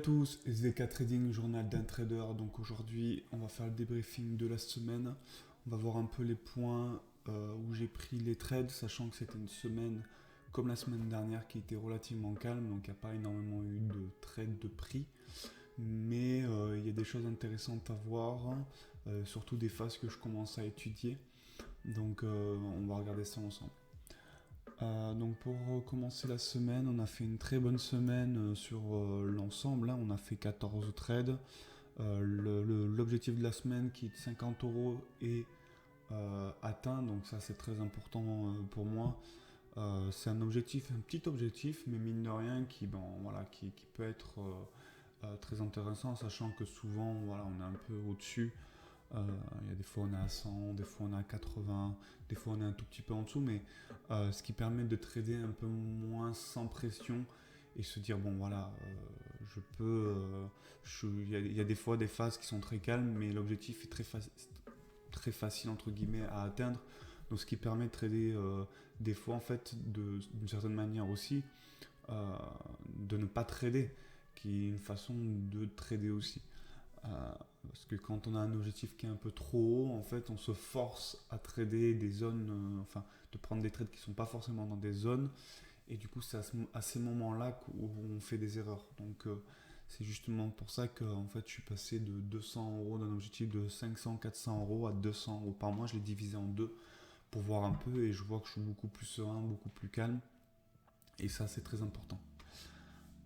tous, SVK Trading, journal d'un trader. Donc aujourd'hui, on va faire le débriefing de la semaine. On va voir un peu les points où j'ai pris les trades, sachant que c'était une semaine comme la semaine dernière qui était relativement calme, donc il n'y a pas énormément eu de trades de prix. Mais il y a des choses intéressantes à voir, surtout des phases que je commence à étudier. Donc on va regarder ça ensemble. Donc pour commencer la semaine, on a fait une très bonne semaine sur l'ensemble, hein. On a fait 14 trades. L'objectif de la semaine qui est de 50 euros est atteint, donc ça c'est très important pour moi. C'est un petit objectif, mais mine de rien qui peut être très intéressant, sachant que souvent on est un peu au-dessus. Il y a des fois on est à 100, des fois on est à 80, des fois on est un tout petit peu en dessous, mais ce qui permet de trader un peu moins sans pression et se dire bon voilà, je peux. Il y a des fois des phases qui sont très calmes, mais l'objectif est très facile entre guillemets à atteindre. Donc ce qui permet de trader des fois en fait d'une certaine manière aussi de ne pas trader, qui est une façon de trader aussi. Parce que quand on a un objectif qui est un peu trop haut, en fait, on se force à trader des zones, de prendre des trades qui ne sont pas forcément dans des zones, et du coup, c'est à ces moments-là où on fait des erreurs. Donc, c'est justement pour ça que en fait, je suis passé de 200 euros d'un objectif de 500-400 euros à 200 euros par mois. Je l'ai divisé en deux pour voir un peu, et je vois que je suis beaucoup plus serein, beaucoup plus calme, et ça, c'est très important.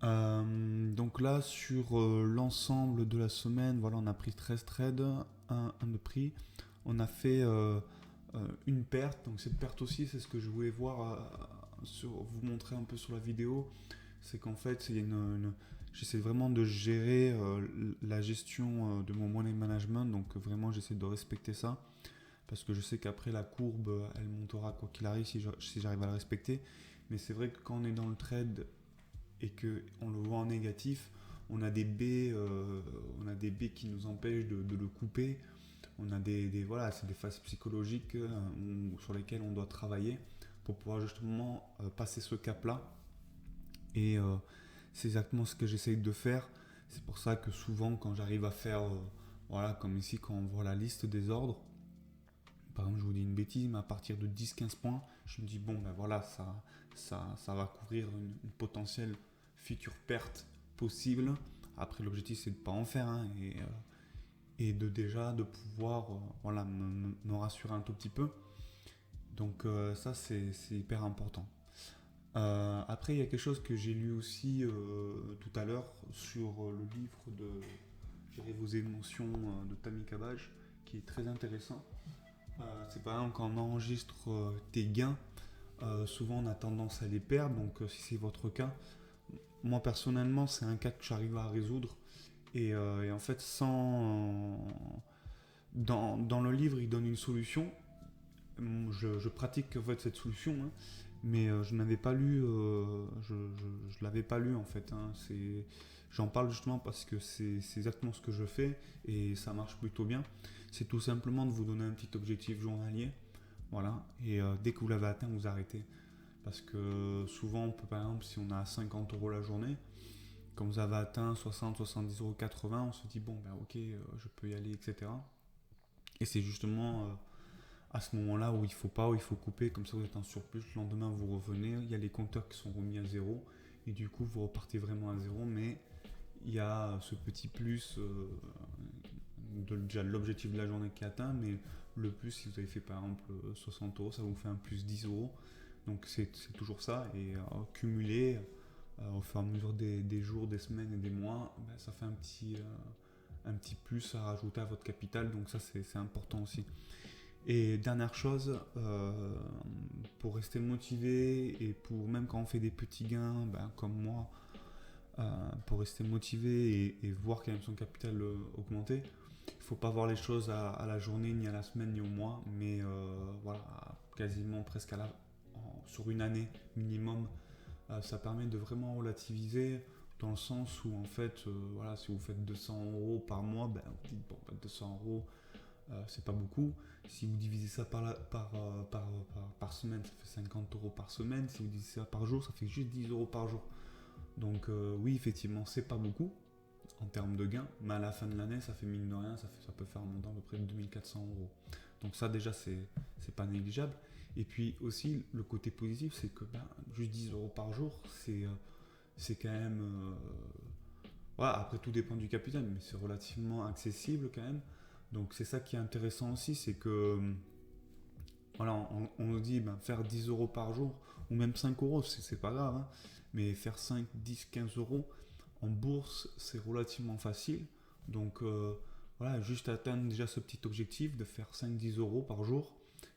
Donc là, sur l'ensemble de la semaine, voilà, on a pris 13 trades, un de prix. On a fait une perte. Donc cette perte aussi, c'est ce que je voulais voir, vous montrer un peu sur la vidéo. C'est qu'en fait, j'essaie vraiment de gérer la gestion de mon money management. Donc vraiment, j'essaie de respecter ça. Parce que je sais qu'après, la courbe, elle montera quoi qu'il arrive si j'arrive à la respecter. Mais c'est vrai que quand on est dans le trade et qu'on le voit en négatif, on a des baies qui nous empêchent de le couper. On a c'est des phases psychologiques sur lesquelles on doit travailler pour pouvoir justement passer ce cap-là. Et c'est exactement ce que j'essaye de faire. C'est pour ça que souvent, quand j'arrive à faire, comme ici, quand on voit la liste des ordres, par exemple, je vous dis une bêtise, mais à partir de 10-15 points, je me dis, bon, ben voilà, ça va couvrir une potentielle future perte possible. Après, l'objectif, c'est de ne pas en faire, hein, et de pouvoir me rassurer un tout petit peu. Donc, ça, c'est hyper important. Après, il y a quelque chose que j'ai lu aussi tout à l'heure sur le livre de Gérer vos émotions de Tammy Cabbage, qui est très intéressant. C'est par exemple quand on enregistre tes gains, souvent on a tendance à les perdre, donc si c'est votre cas, moi personnellement c'est un cas que j'arrive à résoudre, et en fait dans le livre il donne une solution. Je pratique en fait cette solution, hein, mais je n'avais pas lu, je l'avais pas lu en fait, hein. J'en parle justement parce que c'est exactement ce que je fais et ça marche plutôt bien. C'est tout simplement de vous donner un petit objectif journalier, voilà, et dès que vous l'avez atteint, vous arrêtez. Parce que souvent, on peut, par exemple, si on a 50 euros la journée, quand vous avez atteint 60, 70 euros, 80, on se dit bon, ben ok, je peux y aller, etc. Et c'est justement à ce moment-là où il faut couper, comme ça vous êtes en surplus, le lendemain vous revenez, il y a les compteurs qui sont remis à zéro, et du coup vous repartez vraiment à zéro, mais il y a ce petit plus déjà l'objectif de la journée qui est atteint, mais le plus, si vous avez fait par exemple 60 euros, ça vous fait un plus 10 euros. Donc c'est toujours ça, et cumulé au fur et à mesure des jours, des semaines et des mois, ça fait un petit plus à rajouter à votre capital, donc ça c'est important aussi. Et dernière chose, pour rester motivé et pour même quand on fait des petits gains, comme moi, pour rester motivé et voir quand même son capital augmenter, il ne faut pas voir les choses à la journée, ni à la semaine, ni au mois, mais quasiment presque sur une année minimum. Ça permet de vraiment relativiser dans le sens où en fait, si vous faites 200 euros par mois, vous dites bon, 200 euros, c'est pas beaucoup. Si vous divisez ça par semaine, ça fait 50 euros par semaine. Si vous divisez ça par jour, ça fait juste 10 euros par jour. Donc oui, effectivement, c'est pas beaucoup, en termes de gains, mais à la fin de l'année, ça fait mine de rien, ça peut faire un montant à peu près de 2400 €. Donc ça déjà, c'est pas négligeable. Et puis aussi, le côté positif, c'est que juste 10 € par jour, c'est quand même... voilà, après tout dépend du capital, mais c'est relativement accessible quand même. Donc c'est ça qui est intéressant aussi, c'est que voilà, on nous dit faire 10 € par jour, ou même 5 €, c'est pas grave, hein, mais faire 5, 10, 15 € en bourse, c'est relativement facile. Donc voilà, juste atteindre déjà ce petit objectif de faire 5-10 € par jour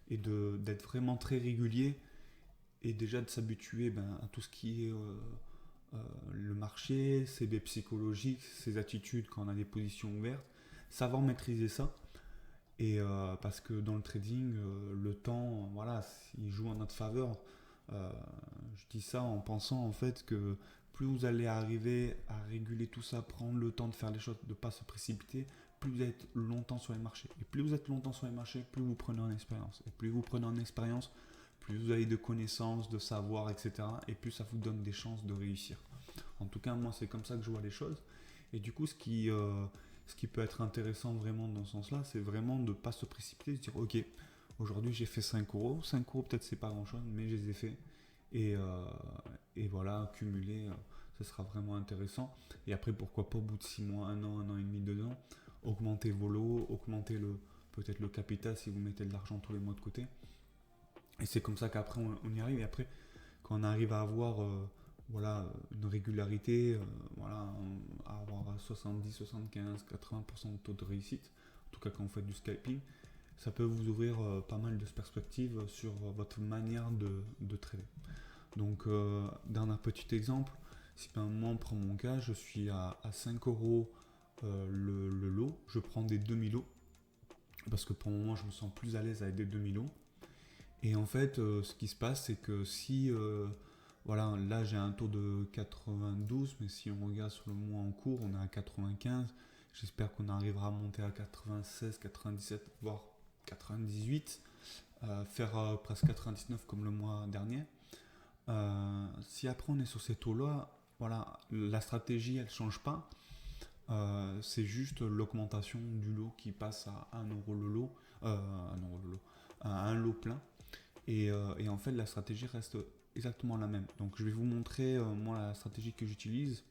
et d'être vraiment très régulier et déjà de s'habituer à tout ce qui est le marché, ses biais psychologiques, ses attitudes quand on a des positions ouvertes, savoir maîtriser ça. Et parce que dans le trading, le temps, voilà, il joue en notre faveur. Euh, je dis ça en pensant en fait que plus vous allez arriver à réguler tout ça, prendre le temps de faire les choses, de ne pas se précipiter, plus vous êtes longtemps sur les marchés. Et plus vous êtes longtemps sur les marchés, plus vous prenez en expérience. Et plus vous prenez en expérience, plus vous avez de connaissances, de savoir, etc. Et plus ça vous donne des chances de réussir. En tout cas, moi, c'est comme ça que je vois les choses. Et du coup, ce qui peut être intéressant vraiment dans ce sens-là, c'est vraiment de ne pas se précipiter, de se dire, ok, aujourd'hui j'ai fait 5 €. 5 € peut-être c'est pas grand-chose, mais je les ai fait. Et voilà, cumuler, ce sera vraiment intéressant. Et après, pourquoi pas, au bout de 6 mois, 1 an et demi, 2 ans, augmenter vos lots, augmenter peut-être le capital si vous mettez de l'argent tous les mois de côté. Et c'est comme ça qu'après on y arrive. Et après, quand on arrive à avoir voilà, une régularité, voilà, à avoir 70, 75, 80% de taux de réussite, en tout cas quand vous faites du scalping, ça peut vous ouvrir pas mal de perspectives sur votre manière de trader. Donc, dernier petit exemple, si moi on prend mon cas, je suis à 5 € le lot, je prends des demi-lots, parce que pour le moment je me sens plus à l'aise avec des demi-lots. Et en fait, ce qui se passe, c'est que si, voilà, là j'ai un taux de 92, mais si on regarde sur le mois en cours, on est à 95. J'espère qu'on arrivera à monter à 96, 97, voire 98, faire presque 99 comme le mois dernier. Si après on est sur ces taux-là, voilà, la stratégie elle change pas. C'est juste l'augmentation du lot qui passe à 1 € le lot, 1 € le lot, à un lot plein. Et en fait, la stratégie reste exactement la même. Donc, je vais vous montrer moi la stratégie que j'utilise.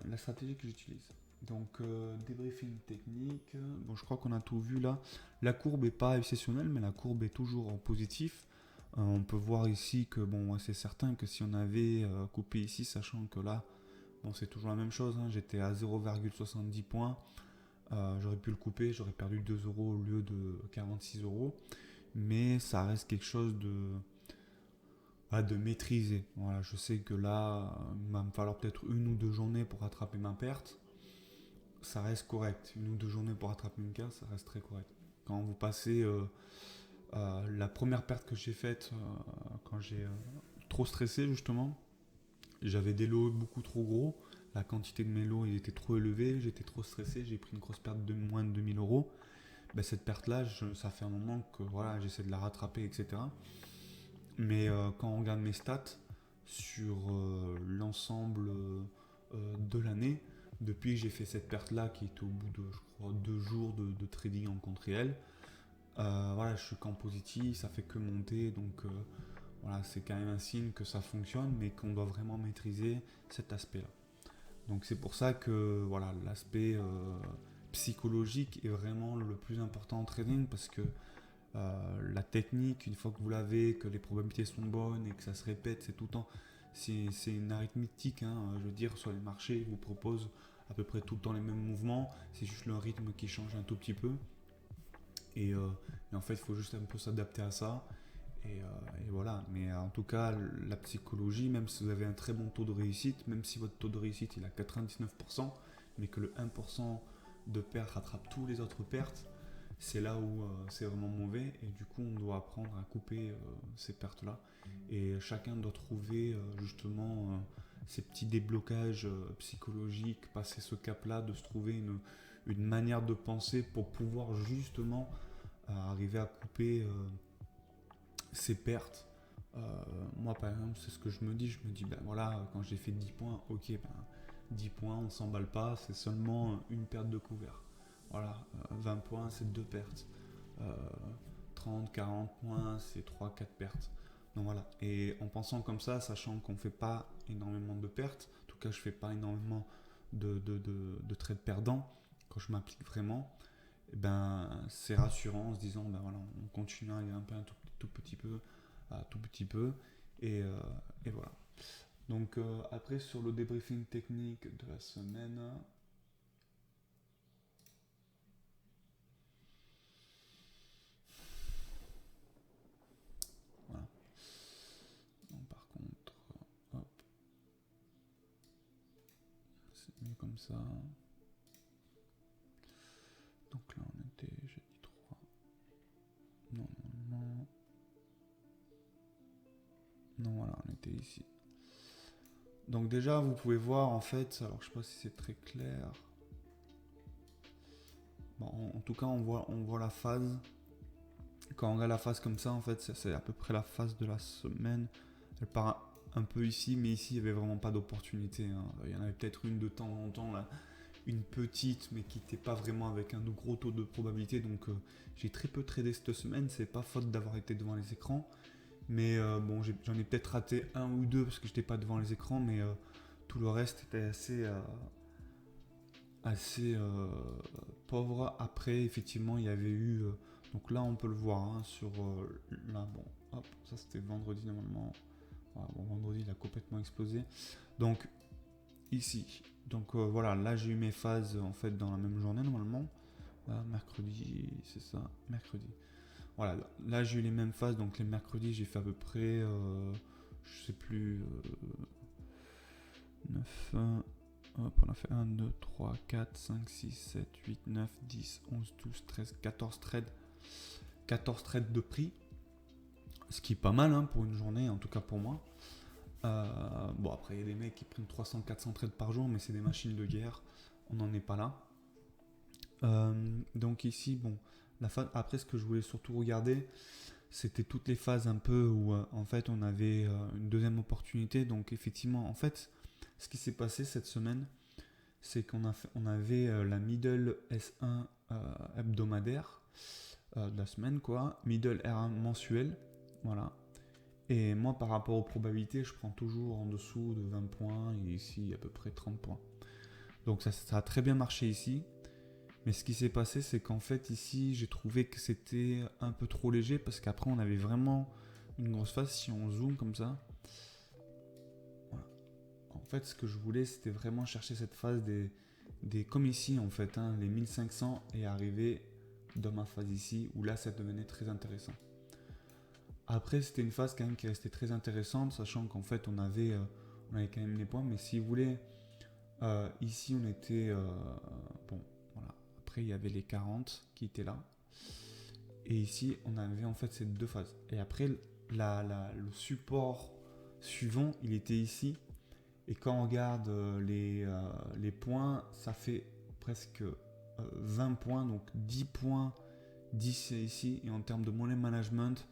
La stratégie que j'utilise. Donc, débriefing technique. Bon, je crois qu'on a tout vu là. La courbe n'est pas exceptionnelle, mais la courbe est toujours en positif. On peut voir ici que bon, c'est certain que si on avait coupé ici, sachant que là, bon, c'est toujours la même chose. Hein, j'étais à 0,70 points. J'aurais pu le couper, j'aurais perdu 2 € au lieu de 46 €. Mais ça reste quelque chose de maîtriser. Voilà, je sais que là, il va me falloir peut-être 1 ou 2 journées pour rattraper ma perte. Ça reste correct. 1 ou 2 journées pour rattraper une case, ça reste très correct. Quand vous passez la première perte que j'ai faite, quand j'ai trop stressé justement, j'avais des lots beaucoup trop gros. La quantité de mes lots il était trop élevée, j'étais trop stressé, j'ai pris une grosse perte de moins de 2000 €. Ben, cette perte-là, ça fait un moment que voilà, j'essaie de la rattraper, etc. Mais quand on regarde mes stats sur l'ensemble de l'année, depuis que j'ai fait cette perte-là, qui est au bout de, je crois, 2 jours de trading en compte réel, voilà, je suis qu'en positif, ça fait que monter, donc voilà, c'est quand même un signe que ça fonctionne, mais qu'on doit vraiment maîtriser cet aspect-là. Donc c'est pour ça que voilà, l'aspect psychologique est vraiment le plus important en trading, parce que la technique, une fois que vous l'avez, que les probabilités sont bonnes et que ça se répète, c'est tout le temps, c'est une arithmétique, hein, je veux dire, sur les marchés, ils vous proposent à peu près tout le temps les mêmes mouvements, c'est juste le rythme qui change un tout petit peu. Et en fait, il faut juste un peu s'adapter à ça. Et voilà, mais en tout cas, la psychologie, même si vous avez un très bon taux de réussite, même si votre taux de réussite il est à 99%, mais que le 1% de perte rattrape tous les autres pertes, c'est là où c'est vraiment mauvais. Et du coup, on doit apprendre à couper ces pertes-là. Et chacun doit trouver justement ces petits déblocages psychologiques, passer ce cap-là, de se trouver une manière de penser pour pouvoir justement arriver à couper ces pertes Moi par exemple c'est ce que je me dis ben voilà, quand j'ai fait 10 points, ok, ben 10 points on s'emballe pas, c'est seulement une perte de couvert. Voilà, 20 points c'est 2 pertes. Euh, 30, 40 points c'est 3, 4 pertes. Donc voilà, et en pensant comme ça, sachant qu'on fait pas énormément de pertes, en tout cas je fais pas énormément de trades perdants quand je m'applique vraiment, eh ben, c'est rassurant en se disant ben voilà, on continue à aller un peu tout petit peu, à tout petit peu, et, euh, et voilà. Donc après sur le débriefing technique de la semaine, voilà. Donc, par contre, hop, c'est mieux comme ça. Donc là on était, j'ai dit 3. Non, non, non. Non, voilà, on était ici. Donc déjà, vous pouvez voir en fait, alors je sais pas si c'est très clair. Bon, en tout cas, on voit la phase. Quand on regarde la phase comme ça, en fait, c'est à peu près la phase de la semaine. Elle part un peu ici, mais ici, il n'y avait vraiment pas d'opportunité. Hein. Il y en avait peut-être une de temps en temps, là, une petite, mais qui n'était pas vraiment avec un gros taux de probabilité. Donc, j'ai très peu tradé cette semaine. C'est pas faute d'avoir été devant les écrans. Mais bon, j'en ai peut-être raté un ou deux parce que j'étais pas devant les écrans, mais tout le reste était assez pauvre. Après, effectivement, il y avait eu. Donc là, on peut le voir hein, sur. Là, bon, hop, ça c'était vendredi normalement. Voilà, bon, vendredi, il a complètement explosé. Donc, ici. Donc voilà, là j'ai eu mes phases en fait dans la même journée normalement. Là, mercredi, c'est ça, mercredi. Voilà, là j'ai eu les mêmes phases, donc les mercredis j'ai fait à peu près, je sais plus, 9, hop, on a fait 1, 2, 3, 4, 5, 6, 7, 8, 9, 10, 11, 12, 13, 14 trades. 14 trades de prix, ce qui est pas mal hein, pour une journée, en tout cas pour moi. Bon, après, il y a des mecs qui prennent 300-400 trades par jour, mais c'est des machines de guerre, on n'en est pas là. Donc ici, bon, la phase, après, ce que je voulais surtout regarder, c'était toutes les phases un peu où en fait on avait une deuxième opportunité. Donc effectivement, en fait, ce qui s'est passé cette semaine, c'est on avait la middle S1 hebdomadaire de la semaine, quoi, middle R1 mensuel, voilà. Et moi, par rapport aux probabilités, je prends toujours en dessous de 20 points et ici à peu près 30 points. Donc ça a très bien marché ici. Mais ce qui s'est passé, c'est qu'en fait, ici, j'ai trouvé que c'était un peu trop léger parce qu'après, on avait vraiment une grosse phase. Si on zoome comme ça, voilà. En fait, ce que je voulais, c'était vraiment chercher cette phase comme ici, en fait, hein, les 1500 et arriver dans ma phase ici où là, ça devenait très intéressant. Après, c'était une phase quand même qui restait très intéressante, sachant qu'en fait, on avait quand même les points. Mais si vous voulez, ici, on était bon. Voilà. Après, il y avait les 40 qui étaient là. Et ici, on avait en fait ces deux phases. Et après, le support suivant, il était ici. Et quand on regarde les points, ça fait presque 20 points. Donc 10 points, 10 c'est ici. Et en termes de money management,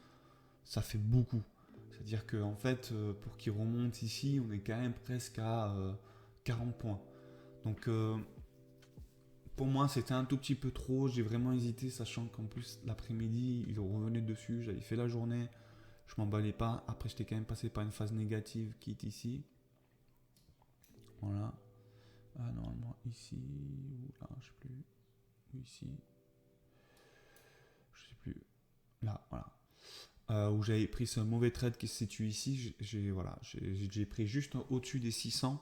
ça fait beaucoup. C'est-à-dire qu'en fait, pour qu'il remonte ici, on est quand même presque à 40 points. Donc pour moi, c'était un tout petit peu trop. J'ai vraiment hésité, sachant qu'en plus, l'après-midi, il revenait dessus. J'avais fait la journée. Je m'emballais pas. Après, j'étais quand même passé par une phase négative qui est ici. Voilà. Ah, normalement, ici. Ou là, je sais plus. Ou ici. Je sais plus. Là, voilà. Où j'avais pris ce mauvais trade qui se situe ici. J'ai pris juste au-dessus des 600.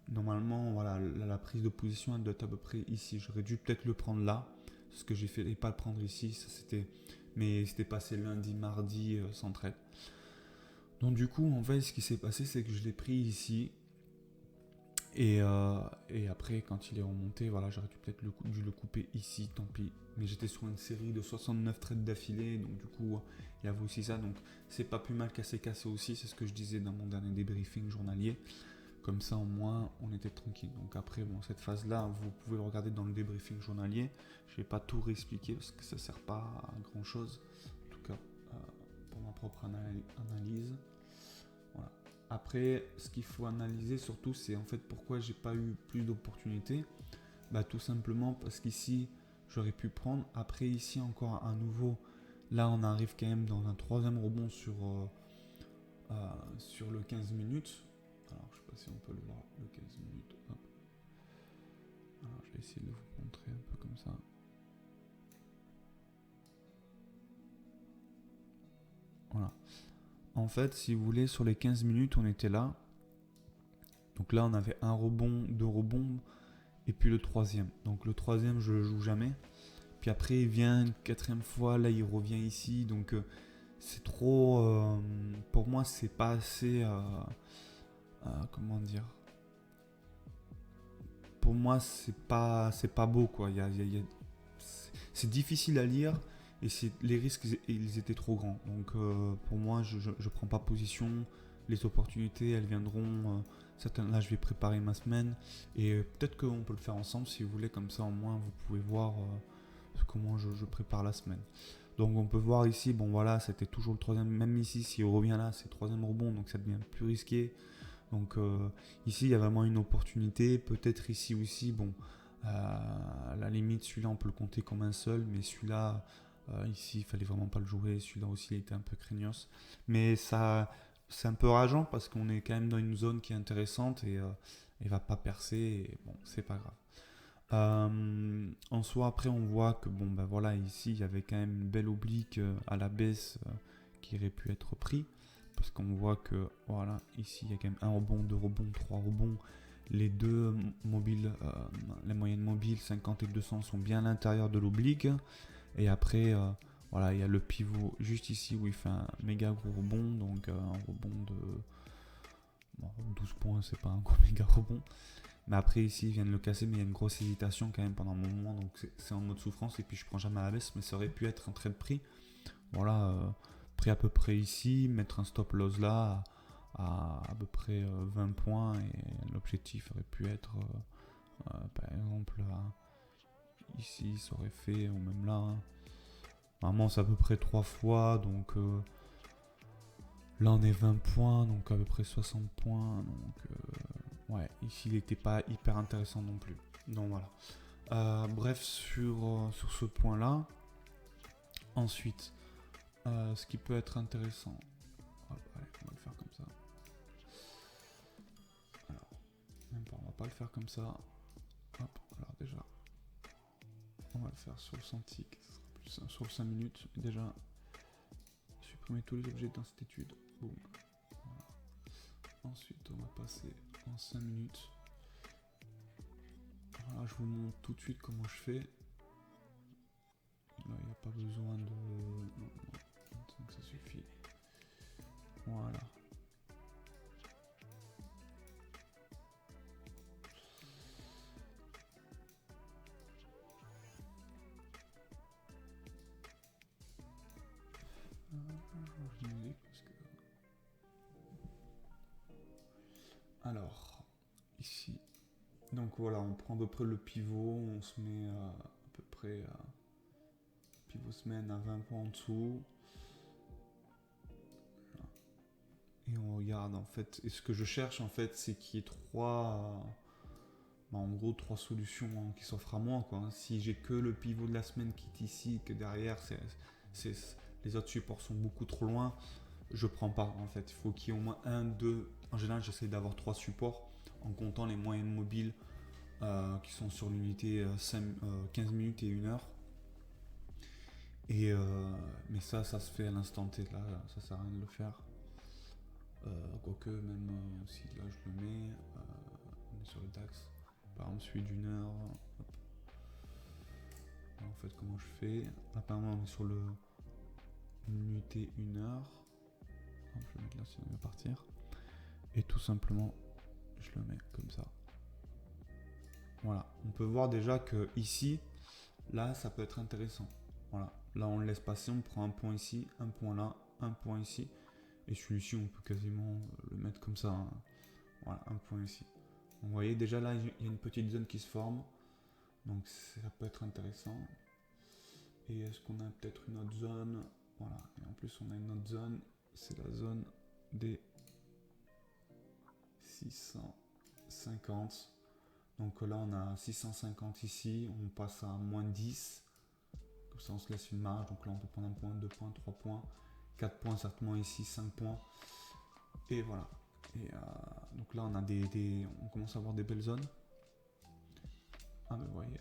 Normalement, voilà, la prise de position elle doit être à peu près ici. J'aurais dû peut-être le prendre là, ce que j'ai fait, et pas le prendre ici. Mais c'était passé lundi, mardi sans trade. Donc du coup, en fait, ce qui s'est passé, c'est que je l'ai pris ici. Et après, quand il est remonté, voilà, j'aurais dû peut-être dû le couper ici, tant pis. Mais j'étais sur une série de 69 trades d'affilée, donc du coup, il y avait aussi ça. Donc c'est pas plus mal cassé aussi, c'est ce que je disais dans mon dernier débriefing journalier. Comme ça, au moins, on était tranquille. Donc après, bon, cette phase-là, vous pouvez le regarder dans le débriefing journalier. Je ne vais pas tout réexpliquer parce que ça ne sert pas à grand-chose. En tout cas, pour ma propre analyse. Voilà. Après, ce qu'il faut analyser surtout, c'est en fait pourquoi j'ai pas eu plus d'opportunités. Bah, tout simplement parce qu'ici, j'aurais pu prendre. Après, ici, encore à nouveau, là, on arrive quand même dans un troisième rebond sur le 15 minutes. Alors, je sais pas si on peut le voir, le 15 minutes. Hop. Alors, je vais essayer de vous montrer un peu comme ça. Voilà. En fait, si vous voulez, sur les 15 minutes, on était là. Donc là, on avait un rebond, deux rebonds, et puis le troisième. Donc le troisième, je le joue jamais. Puis après, il vient une quatrième fois, là, il revient ici. Donc c'est trop... pour moi, c'est pas assez... comment dire? Pour moi, c'est pas beau, quoi. C'est difficile à lire. Et les risques, ils étaient trop grands. Donc pour moi, je prends pas position. Les opportunités, elles viendront. Là, je vais préparer ma semaine. Et peut-être qu'on peut le faire ensemble si vous voulez. Comme ça, au moins, vous pouvez voir comment je prépare la semaine. Donc on peut voir ici, bon voilà, c'était toujours le troisième. Même ici, si on revient là, c'est le troisième rebond. Donc ça devient plus risqué. Donc ici, il y a vraiment une opportunité. Peut-être ici aussi, bon, à la limite, celui-là, on peut le compter comme un seul. Mais celui-là... ici, il fallait vraiment pas le jouer. Celui-là aussi, il était un peu craignos. Mais ça, c'est un peu rageant parce qu'on est quand même dans une zone qui est intéressante et il va pas percer. Et bon, c'est pas grave. En soi, après, on voit que bon, ben voilà, ici, il y avait quand même une belle oblique à la baisse qui aurait pu être pris. Parce qu'on voit que voilà, ici, il y a quand même un rebond, deux rebonds, trois rebonds. Les deux mobiles, les moyennes mobiles 50 et 200 sont bien à l'intérieur de l'oblique. Et après, voilà, il y a le pivot juste ici où il fait un méga gros rebond. Donc un rebond de 12 points, c'est pas un gros méga rebond. Mais après ici, il vient de le casser, mais il y a une grosse hésitation quand même pendant un moment. Donc c'est en mode souffrance. Et puis je prends jamais à la baisse, mais ça aurait pu être un trade pris. Voilà, pris à peu près ici, mettre un stop loss là à peu près 20 points. Et l'objectif aurait pu être, par exemple, ici, ça aurait fait, ou même là, normalement c'est à peu près 3 fois, donc là on est 20 points, donc à peu près 60 points, donc ouais, ici il n'était pas hyper intéressant non plus. Donc voilà. Bref, sur ce point-là, ensuite, ce qui peut être intéressant, hop, allez, on va le faire comme ça. Alors, même pas, on va pas le faire comme ça. Hop, alors déjà, on va le faire sur le Cintiq, sur le 5 minutes. Déjà, supprimer tous les objets dans cette étude. Boum. Voilà. Ensuite, on va passer en 5 minutes. Voilà, je vous montre tout de suite comment je fais. Là, il n'y a pas besoin de... Non, 25, ça suffit. Voilà. Alors, ici. Donc voilà, on prend à peu près le pivot, on se met à peu près pivot semaine à 20 points en dessous. Et on regarde en fait, et ce que je cherche en fait, c'est qu'il y ait en gros trois solutions qui s'offrent à moi, quoi. Si j'ai que le pivot de la semaine qui est ici, que derrière les autres supports sont beaucoup trop loin, je prends pas en fait. Il faut qu'il y ait au moins un, deux. En général, j'essaie d'avoir 3 supports en comptant les moyennes mobiles qui sont sur l'unité 15 minutes et 1 heure. Et mais ça se fait à l'instant T, là, ça sert à rien de le faire. Quoique, même si là je le mets, on est sur le DAX, par exemple celui d'une heure. Hop. Alors, en fait, comment je fais? Apparemment, on est sur le unité 1 heure. Hop, je vais le mettre là, sinon il va partir. Et tout simplement, je le mets comme ça. Voilà, on peut voir déjà que ici, là, ça peut être intéressant. Voilà, là on le laisse passer, on prend un point ici, un point là, un point ici. Et celui-ci, on peut quasiment le mettre comme ça. Hein. Voilà, un point ici. Vous voyez, déjà là, il y a une petite zone qui se forme. Donc ça peut être intéressant. Et est-ce qu'on a peut-être une autre zone? Voilà, et en plus on a une autre zone, c'est la zone des 650. Donc là on a 650 ici, on passe à moins 10. Comme ça on se laisse une marge, donc là on peut prendre un point, 2 points, 3 points, 4 points certainement ici, 5 points. Et voilà. Et donc là on a on commence à avoir des belles zones. Ah mais vous voyez,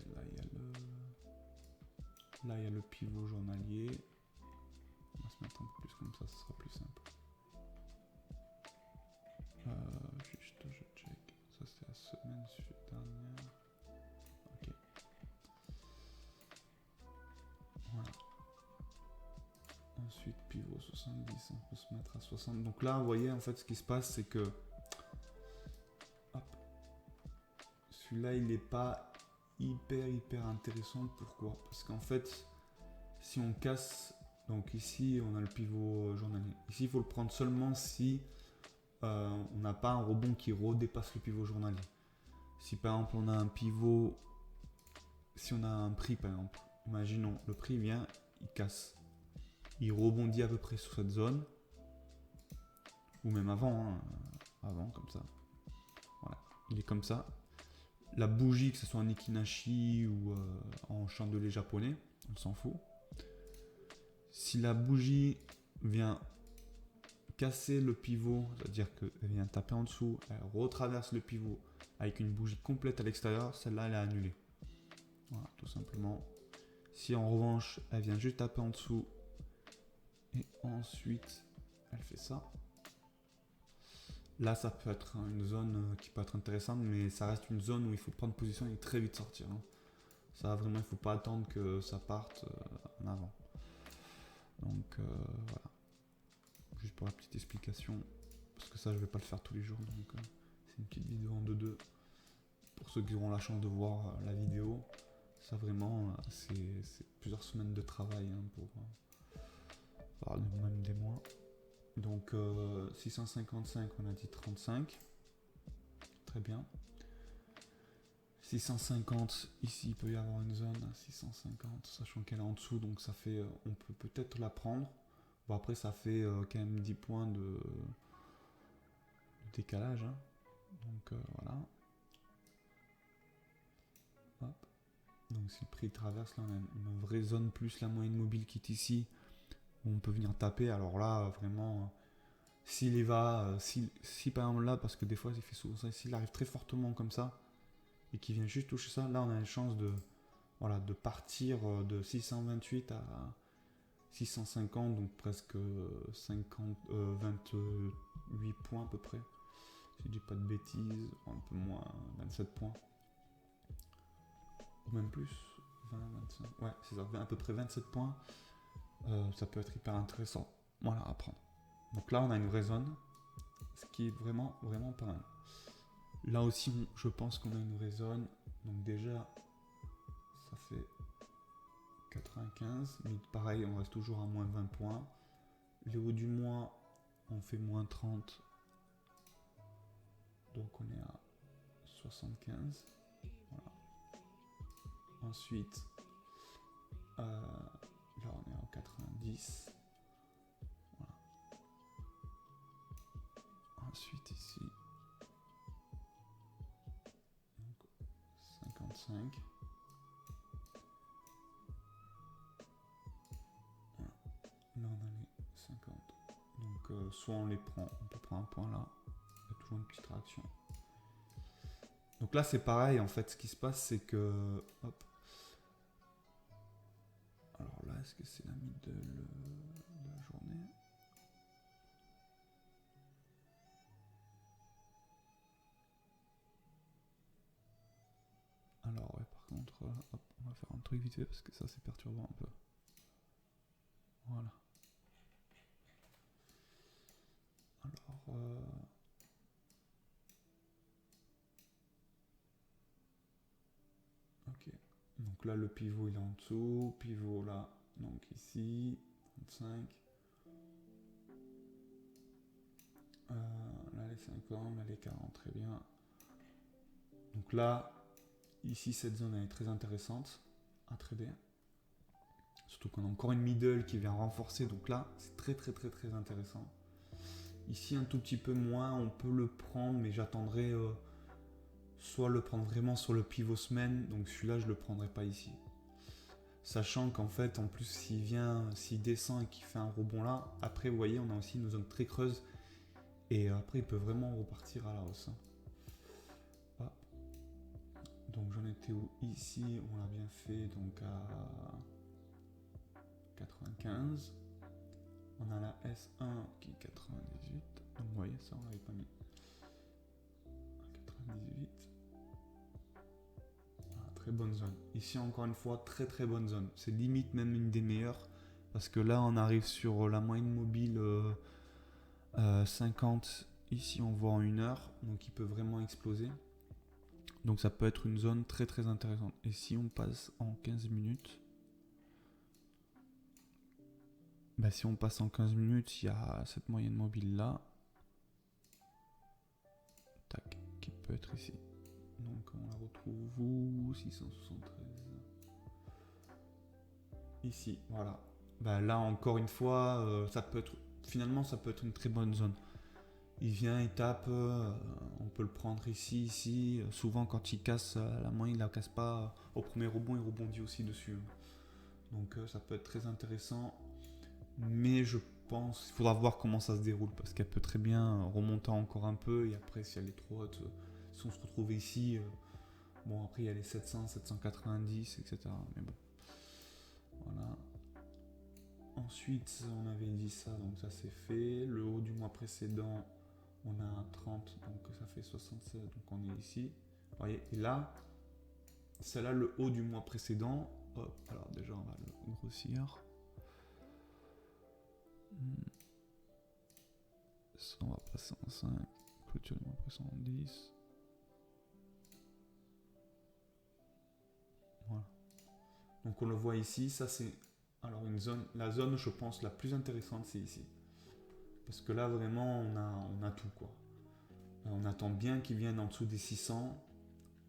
là il y a le pivot journalier. On va se mettre un peu plus comme ça sera plus simple. Juste je check. Ça c'est la semaine dernière. Ok. Voilà. Ensuite pivot 70, on peut se mettre à 60. Donc là vous voyez en fait ce qui se passe c'est que celui-là il n'est pas hyper intéressant. Pourquoi? Parce qu'en fait si on casse, donc ici on a le pivot journalier. Ici il faut le prendre seulement si on n'a pas un rebond qui redépasse le pivot journalier. Si par exemple on a un pivot, si on a un prix par exemple, imaginons le prix vient, il casse, il rebondit à peu près sur cette zone, ou même avant, hein, avant comme ça. Voilà, il est comme ça. La bougie, que ce soit en Ikinashi ou en chandelier japonais, on s'en fout. Si la bougie vient casser le pivot, c'est-à-dire qu'elle vient taper en dessous, elle retraverse le pivot avec une bougie complète à l'extérieur, celle-là elle est annulée. Voilà, tout simplement. Si en revanche elle vient juste taper en dessous et ensuite elle fait ça, là ça peut être une zone qui peut être intéressante, mais ça reste une zone où il faut prendre position et très vite sortir. Hein. Ça vraiment il ne faut pas attendre que ça parte en avant. Donc voilà. Juste pour la petite explication, parce que ça je vais pas le faire tous les jours, donc c'est une petite vidéo en 2-2. Pour ceux qui auront la chance de voir la vidéo, ça vraiment c'est plusieurs semaines de travail hein, pour même des mois. Donc 655 on a dit 35, très bien. 650 ici il peut y avoir une zone 650 sachant qu'elle est en dessous, donc ça fait on peut peut-être la prendre. Bon après ça fait quand même 10 points de décalage hein. Donc voilà. Hop. Donc si le prix traverse, là on a une vraie zone plus la moyenne mobile qui est ici, où on peut venir taper. Alors là vraiment, s'il y va, si par exemple là, parce que des fois il fait souvent ça, s'il arrive très fortement comme ça, et qu'il vient juste toucher ça, là on a une chance de, voilà, de partir de 628 à 650, donc presque 28 points à peu près. Si je dis pas de bêtises, un peu moins, 27 points. Ou même plus, 20, 25, ouais, c'est ça, à peu près 27 points. Ça peut être hyper intéressant, voilà, à prendre. Donc là, on a une vraie zone, ce qui est vraiment pas mal. Là aussi, je pense qu'on a une vraie zone. Donc déjà, ça fait 95, mais pareil, on reste toujours à moins 20 points. Les hauts du mois, on fait moins 30. Donc on est à 75. Voilà. Ensuite, là on est en 90. Voilà. Ensuite ici, donc 55. Voilà. Là on a les 50. Donc soit on les prend, on peut prendre un point là. Il y a toujours une petite réaction. Donc là c'est pareil en fait, ce qui se passe c'est que hop. Alors là est-ce que c'est la middle de la journée? Alors ouais par contre hop, on va faire un truc vite fait parce que ça c'est perturbant un peu. Voilà. Alors ok. Donc là le pivot il est en dessous, pivot là, donc ici, 35. Là les 50, là les 40, très bien. Donc là, ici cette zone elle est très intéressante à trader. Surtout qu'on a encore une middle qui vient renforcer, donc là, c'est très très très très intéressant. Ici, un tout petit peu moins, on peut le prendre, mais j'attendrai soit le prendre vraiment sur le pivot semaine, donc celui-là, je le prendrai pas ici. Sachant qu'en fait, en plus, s'il descend et qu'il fait un rebond là, après, vous voyez, on a aussi une zone très creuse, et après, il peut vraiment repartir à la hausse. Ah. Donc j'en étais où? Ici, on l'a bien fait, donc à 95. On a la S1 qui est 98. Donc vous voyez, ça on l'avait pas mis. 98. Ah, très bonne zone. Ici encore une fois, très très bonne zone. C'est limite même une des meilleures. Parce que là on arrive sur la moyenne mobile 50. Ici on voit en 1 heure. Donc il peut vraiment exploser. Donc ça peut être une zone très très intéressante. Et si on passe en 15 minutes, bah si on passe en 15 minutes, il y a cette moyenne mobile là. Tac, qui peut être ici. Donc on la retrouve où? 673. Ici, voilà. Bah là encore une fois, ça peut être. Finalement ça peut être une très bonne zone. Il vient, il tape, on peut le prendre ici. Souvent quand il casse la moyenne, il la casse pas au premier rebond, il rebondit aussi dessus. Donc ça peut être très intéressant. Mais je pense, il faudra voir comment ça se déroule parce qu'elle peut très bien remonter encore un peu et après si elle est trop haute, si on se retrouve ici, bon après il y a les 700, 790, etc. Mais bon, voilà. Ensuite on avait dit ça, donc ça c'est fait. Le haut du mois précédent, on a 30, donc ça fait 76, donc on est ici. Vous voyez, et là, c'est là le haut du mois précédent. Hop, alors déjà on va le grossir. On va passer en 5, clôture du mois précédent en 10. Voilà. Donc on le voit ici, ça c'est alors une zone, la zone je pense la plus intéressante c'est ici. Parce que là vraiment on a tout quoi. On attend bien qu'il vienne en dessous des 600.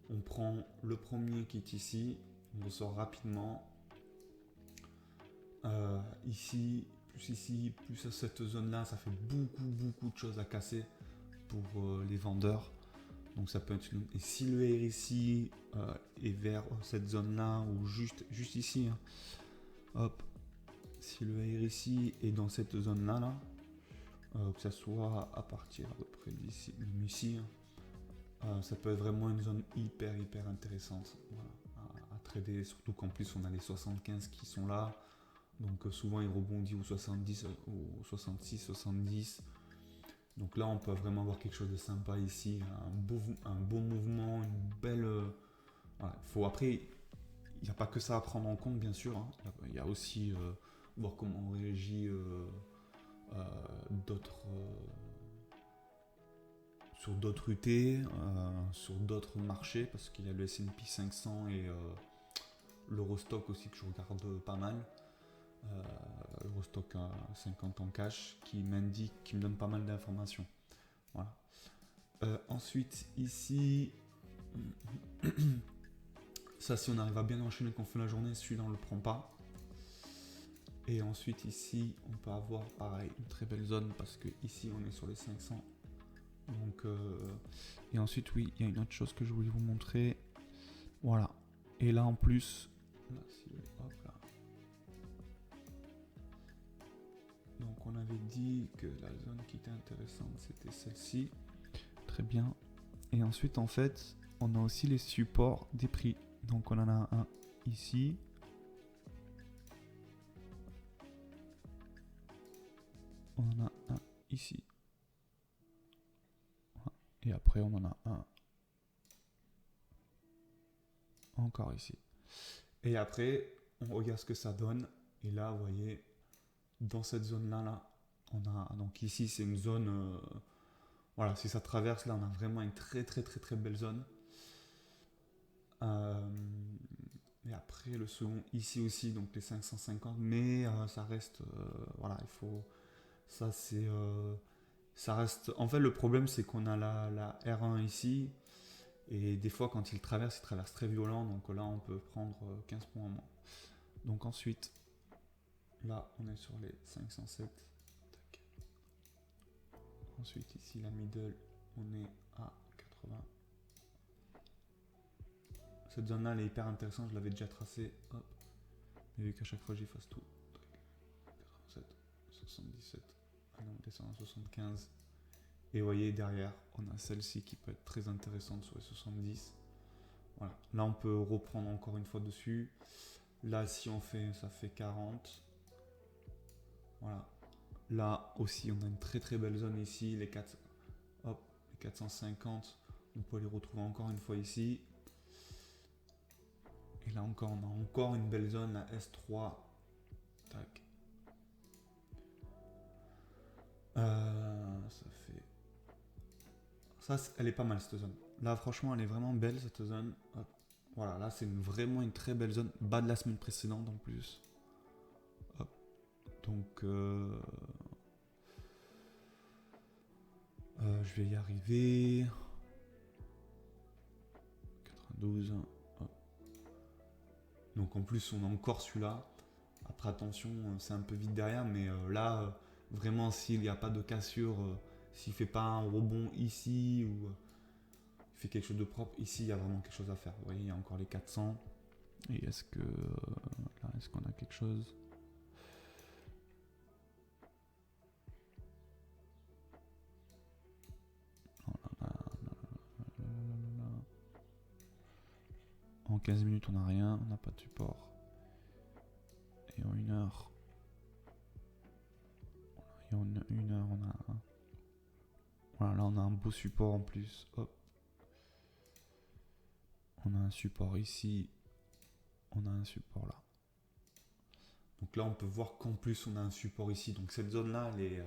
On prend le premier qui est ici, on ressort rapidement. Ici, plus à cette zone là, ça fait beaucoup de choses à casser pour les vendeurs. Donc ça peut être une... Et si le R ici est vers cette zone là ou juste ici, hein, hop, si le R ici est dans cette zone là, que ça soit à partir à peu près d'ici, ici, ça peut être vraiment une zone hyper intéressante, voilà, à trader, surtout qu'en plus on a les 75 qui sont là, donc souvent il rebondit au 70, au 66, 70. Donc là, on peut vraiment avoir quelque chose de sympa ici, un beau mouvement, une belle. Voilà. Après, il n'y a pas que ça à prendre en compte, bien sûr. Hein. Il y a aussi voir comment on réagit sur d'autres UT, sur d'autres marchés, parce qu'il y a le S&P 500 et l'Eurostock aussi que je regarde pas mal. L'Eurostock à 50 en cash qui me donne pas mal d'informations. Voilà. Ensuite, ici, ça, si on arrive à bien enchaîner qu'on fait la journée, celui-là, on le prend pas. Et ensuite, ici, on peut avoir pareil une très belle zone parce que ici, on est sur les 500. Donc, et ensuite, oui, il y a une autre chose que je voulais vous montrer. Voilà. Et là, en plus, là, hop là. Donc, on avait dit que la zone qui était intéressante, c'était celle-ci. Très bien. Et ensuite, en fait, on a aussi les supports des prix. Donc, on en a un ici. On en a un ici. Et après, on en a un encore ici. Et après, on regarde ce que ça donne. Et là, vous voyez, dans cette zone-là, on a... Donc ici, c'est une zone... voilà, si ça traverse, là, on a vraiment une très belle zone. Et après, le second, ici aussi, donc les 550. Mais ça reste... voilà, il faut... Ça, c'est... ça reste... En fait, le problème, c'est qu'on a la R1 ici. Et des fois, quand il traverse très violent. Donc là, on peut prendre 15 points en moins. Donc ensuite, là on est sur les 507. Tac. Ensuite ici la middle, on est à 80. Cette zone là elle est hyper intéressante, je l'avais déjà tracée. Hop. Mais vu qu'à chaque fois j'efface tout. 87, 77. Allez, on descend à 75. Et vous voyez derrière, on a celle-ci qui peut être très intéressante sur les 70. Voilà. Là, on peut reprendre encore une fois dessus. Là, si on fait, ça fait 40. Voilà. Là aussi, on a une très très belle zone ici. Les 450, on peut les retrouver encore une fois ici. Et là encore, on a encore une belle zone, la S3. Tac. Ça fait... Ça, elle est pas mal cette zone. Là, franchement, elle est vraiment belle cette zone. Hop. Voilà, là, c'est vraiment une très belle zone. Bas de la semaine précédente en plus. Hop. Donc, je vais y arriver. 92. Hop. Donc, en plus, on a encore celui-là. Après, attention, c'est un peu vite derrière, mais là, vraiment, s'il n'y a pas de cassure, s'il ne fait pas un rebond ici ou il fait quelque chose de propre, ici, il y a vraiment quelque chose à faire. Vous voyez, il y a encore les 400. Et est-ce que là, est-ce qu'on a quelque chose? En 15 minutes, on n'a rien, on n'a pas de support. Et en 1 heure, et en 1 heure, on a un... Voilà, là, on a un beau support en plus. Hop. On a un support ici. On a un support là. Donc là, on peut voir qu'en plus, on a un support ici. Donc cette zone-là, elle est,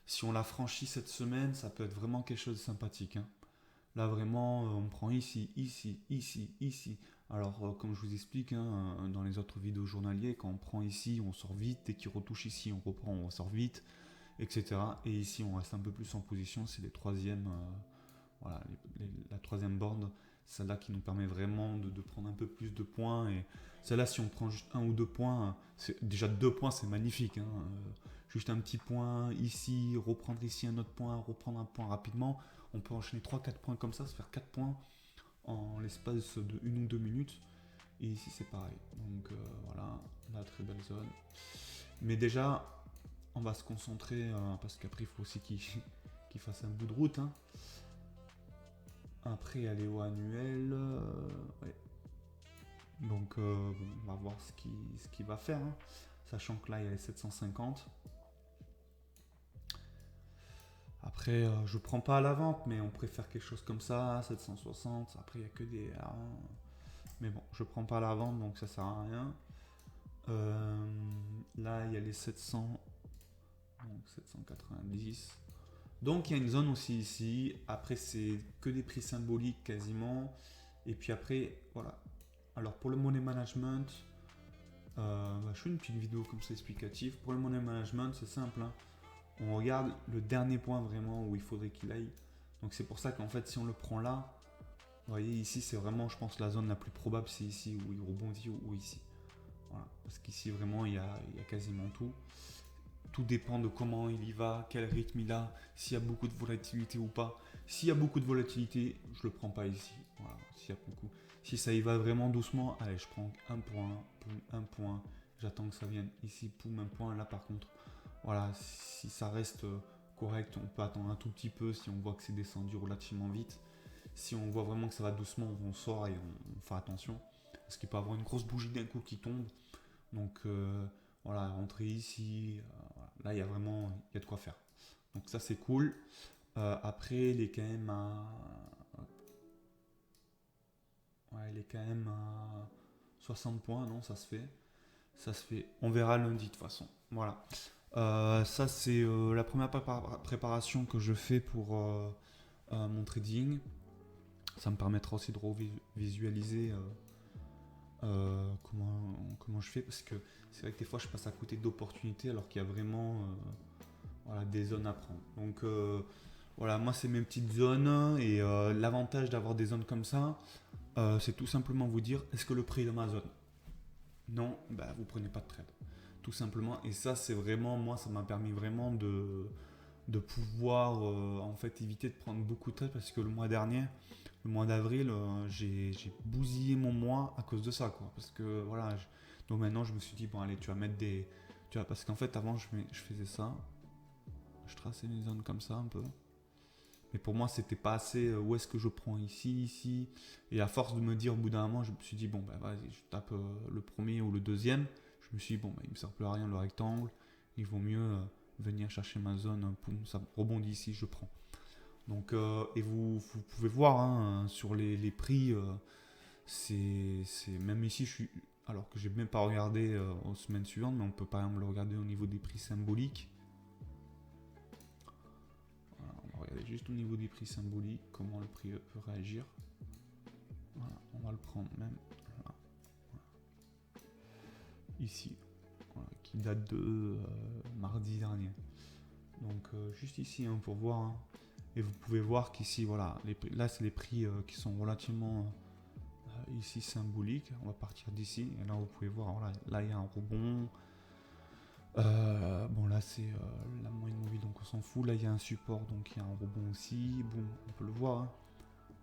si on la franchit cette semaine, ça peut être vraiment quelque chose de sympathique. Hein. Là, vraiment, on prend ici, ici, ici, ici. Alors, comme je vous explique hein, dans les autres vidéos journaliers, quand on prend ici, on sort vite. Dès qu'il retouche ici, on reprend, on sort vite, etc. Et ici, on reste un peu plus en position. C'est les troisièmes, voilà, la troisième board. Celle-là qui nous permet vraiment de prendre un peu plus de points. Et celle-là, si on prend juste 1 ou 2 points, déjà 2 points, c'est magnifique. Hein. Juste un petit point ici, reprendre ici un autre point, reprendre un point rapidement. On peut enchaîner 3-4 points comme ça, se faire 4 points en l'espace de 1 ou 2 minutes. Et ici, c'est pareil. Donc voilà, la très belle zone. Mais déjà, on va se concentrer, parce qu'après, il faut aussi qu'il fasse un bout de route. Hein. Après, aller au annuel. Ouais. Donc, on va voir ce qu'il va faire. Hein. Sachant que là, il y a les 750. Après, je prends pas à la vente, mais on préfère quelque chose comme ça, 760. Après, il n'y a que des... mais bon, je prends pas à la vente, donc ça sert à rien. Là, il y a les 700. Donc, 790. Donc, il y a une zone aussi ici. Après, c'est que des prix symboliques quasiment. Et puis après, voilà. Alors, pour le money management, je fais une petite vidéo comme ça explicative. Pour le money management, c'est simple. Hein. On regarde le dernier point vraiment où il faudrait qu'il aille. Donc c'est pour ça qu'en fait si on le prend là, vous voyez ici c'est vraiment je pense la zone la plus probable c'est ici où il rebondit ou ici. Voilà. Parce qu'ici vraiment il y a quasiment tout. Tout dépend de comment il y va, quel rythme il a, s'il y a beaucoup de volatilité ou pas. S'il y a beaucoup de volatilité, je le prends pas ici. Voilà. S'il y a beaucoup. Si ça y va vraiment doucement, allez je prends un point, poum, un point, j'attends que ça vienne ici, poum, un point. Là par contre, voilà, si ça reste correct, on peut attendre un tout petit peu si on voit que c'est descendu relativement vite. Si on voit vraiment que ça va doucement, on sort et on fait attention. Parce qu'il peut y avoir une grosse bougie d'un coup qui tombe. Donc voilà, rentrer ici, voilà. Là il y a vraiment il y a de quoi faire. Donc ça c'est cool. Après il est quand même à... Ouais, il est quand même à 60 points, non, ça se fait. Ça se fait. On verra lundi de toute façon. Voilà. Ça, c'est la première préparation que je fais pour mon trading. Ça me permettra aussi de visualiser comment je fais. Parce que c'est vrai que des fois, je passe à côté d'opportunités alors qu'il y a vraiment voilà, des zones à prendre. Donc, voilà, moi, c'est mes petites zones. Et l'avantage d'avoir des zones comme ça, c'est tout simplement vous dire est-ce que le prix est dans ma zone? Non, bah, vous prenez pas de trade. tout simplement. Et ça, c'est vraiment, moi, ça m'a permis vraiment de pouvoir en fait éviter de prendre beaucoup de trades parce que le mois dernier, le mois d'avril, j'ai bousillé mon mois à cause de ça, quoi. Parce que voilà, donc maintenant je me suis dit, bon, allez, tu vas mettre des. Tu vois, parce qu'en fait, avant, je faisais ça, je traçais mes zones comme ça un peu. Mais pour moi, c'était pas assez. Où est-ce que je prends ici, ici. Et à force de me dire, au bout d'un moment, je me suis dit, bon, bah vas-y, je tape le premier ou le deuxième. Je me suis dit, bon, bah, il me sert plus à rien le rectangle. Il vaut mieux venir chercher ma zone. Poum, ça rebondit ici, je prends. Donc, et vous pouvez voir hein, sur les prix, c'est même ici, alors que j'ai même pas regardé aux semaines suivantes, mais on peut par exemple le regarder au niveau des prix symboliques. Voilà, on va regarder juste au niveau des prix symboliques, comment le prix peut réagir. Voilà, on va le prendre même là, ici, voilà, qui date de mardi dernier. Donc juste ici hein, pour voir. Hein. Et vous pouvez voir qu'ici, voilà, là c'est les prix qui sont relativement ici symboliques. On va partir d'ici. Et là vous pouvez voir, voilà, là il y a un rebond. Bon là c'est la moyenne mobile donc on s'en fout. Là il y a un support donc il y a un rebond aussi. Bon, on peut le voir. Hein.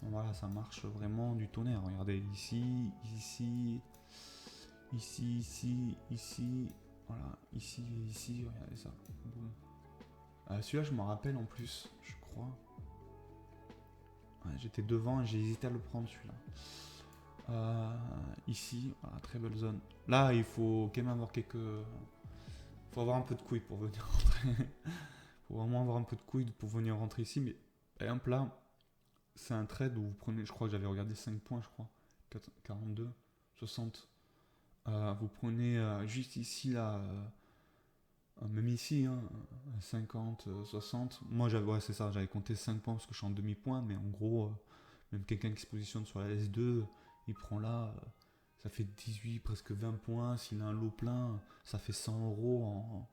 Bon, voilà, ça marche vraiment du tonnerre. Regardez ici, ici, ici, ici, ici. Voilà, ici et ici. Regardez ça. Bon. Celui-là je m'en rappelle en plus, je crois. Ouais, j'étais devant et j'ai hésité à le prendre celui-là. Ici, voilà, très belle zone. Là, il faut quand même avoir quelques. Il faut avoir un peu de couilles pour venir rentrer. Il faut vraiment avoir un peu de couilles pour venir rentrer ici. Mais par exemple, là, c'est un trade où vous prenez. Je crois que j'avais regardé 5 points, je crois. 42, 60. Vous prenez juste ici, là. Même ici, hein, 50, 60. Moi, ouais, c'est ça, j'avais compté 5 points parce que je suis en demi-point, mais en gros, même quelqu'un qui se positionne sur la S2, il prend là, ça fait 18, presque 20 points. S'il a un lot plein, ça fait 100 euros.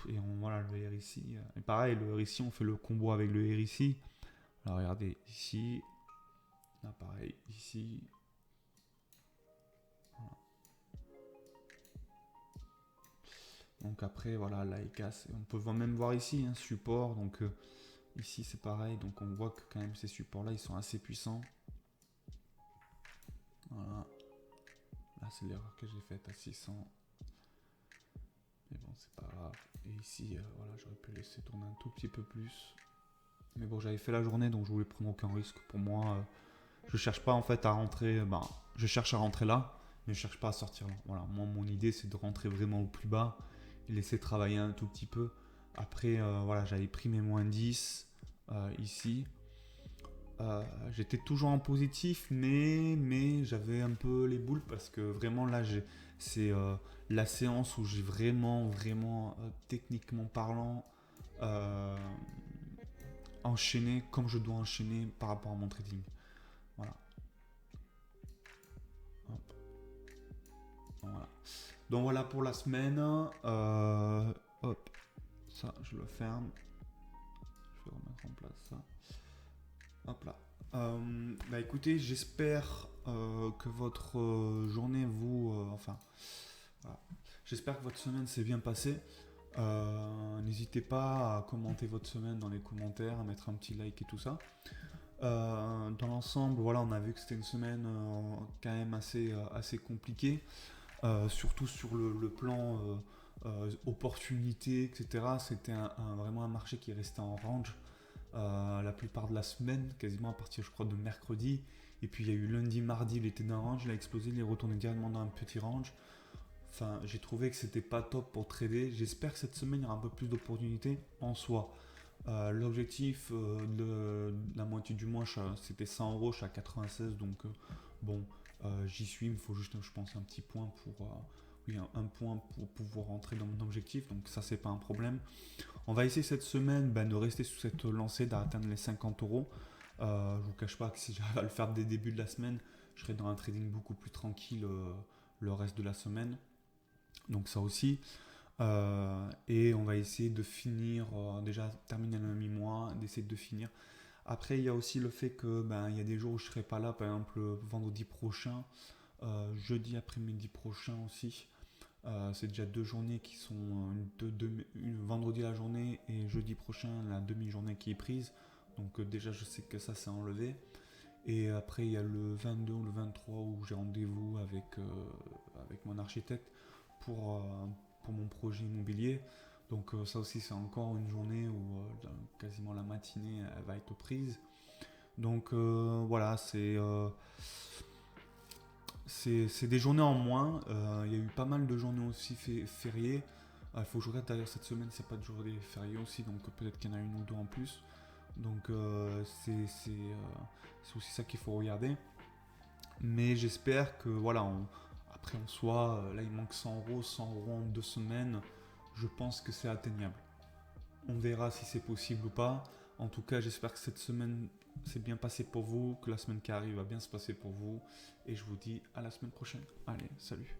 Et voilà, le R ici. Et pareil, le R ici, on fait le combo avec le R ici. Alors regardez, ici, là pareil, ici. Voilà. Donc après, voilà, là il casse. On peut même voir ici, hein, support. Donc ici c'est pareil. Donc on voit que quand même ces supports là, ils sont assez puissants. Voilà. Là c'est l'erreur que j'ai faite à 600. Mais bon, c'est pas grave. Et ici, voilà, j'aurais pu laisser tourner un tout petit peu plus. Mais bon, j'avais fait la journée, donc je voulais prendre aucun risque. Pour moi, je cherche pas en fait à rentrer. Je cherche à rentrer là, mais je cherche pas à sortir là. Voilà, moi, mon idée, c'est de rentrer vraiment au plus bas et laisser travailler un tout petit peu. Après, voilà, j'avais pris mes moins 10 ici. J'étais toujours en positif, mais j'avais un peu les boules parce que vraiment là, c'est la séance où j'ai vraiment, techniquement parlant, euh, enchaîné comme je dois enchaîner par rapport à mon trading. Voilà. Hop. Voilà. Donc voilà pour la semaine. Hop. Ça, je le ferme. Je vais remettre en place ça. Hop là. Bah écoutez, j'espère que votre journée enfin, voilà. J'espère que votre semaine s'est bien passée. N'hésitez pas à commenter votre semaine dans les commentaires, à mettre un petit like et tout ça. Dans l'ensemble, voilà, on a vu que c'était une semaine quand même assez compliquée, surtout sur le plan opportunité, etc. C'était vraiment un marché qui restait en range la plupart de la semaine, quasiment à partir, je crois, de mercredi. Et puis il y a eu lundi, mardi, il était dans un range, il a explosé, il est retourné directement dans un petit range. Enfin, j'ai trouvé que c'était pas top pour trader. J'espère que cette semaine, il y aura un peu plus d'opportunités en soi. L'objectif de la moitié du mois, c'était 100 euros, je suis à 96, donc bon, j'y suis. Il me faut juste, je pense, un petit point oui, un point pour pouvoir rentrer dans mon objectif, donc ça, c'est pas un problème. On va essayer cette semaine de rester sous cette lancée, d'atteindre les 50 euros. Je vous cache pas que si j'arrive à le faire dès le début de la semaine, je serai dans un trading beaucoup plus tranquille le reste de la semaine. Donc ça aussi. Et on va essayer de finir, déjà terminer le mi-mois, d'essayer de finir. Après, il y a aussi le fait que il y a des jours où je ne serai pas là, par exemple vendredi prochain, jeudi après-midi prochain aussi. C'est déjà 2 journées qui sont une vendredi la journée et jeudi prochain la demi-journée qui est prise. Donc déjà je sais que ça c'est enlevé. Et après il y a le 22 ou le 23 où j'ai rendez-vous avec mon architecte pour, euh, pour mon projet immobilier. Donc ça aussi c'est encore une journée où quasiment la matinée elle va être prise. Donc voilà, c'est des journées en moins. Il y a eu pas mal de journées aussi fériées. Il faut que je regarde d'ailleurs cette semaine, c'est pas de journée fériée aussi, donc peut-être qu'il y en a une ou deux en plus. Donc c'est aussi ça qu'il faut regarder. Mais j'espère que voilà, après en soi, là il manque 100 euros, 100 euros en 2 semaines. Je pense que c'est atteignable. On verra si c'est possible ou pas. En tout cas, j'espère que cette semaine s'est bien passée pour vous, que la semaine qui arrive va bien se passer pour vous. Et je vous dis à la semaine prochaine. Allez, salut.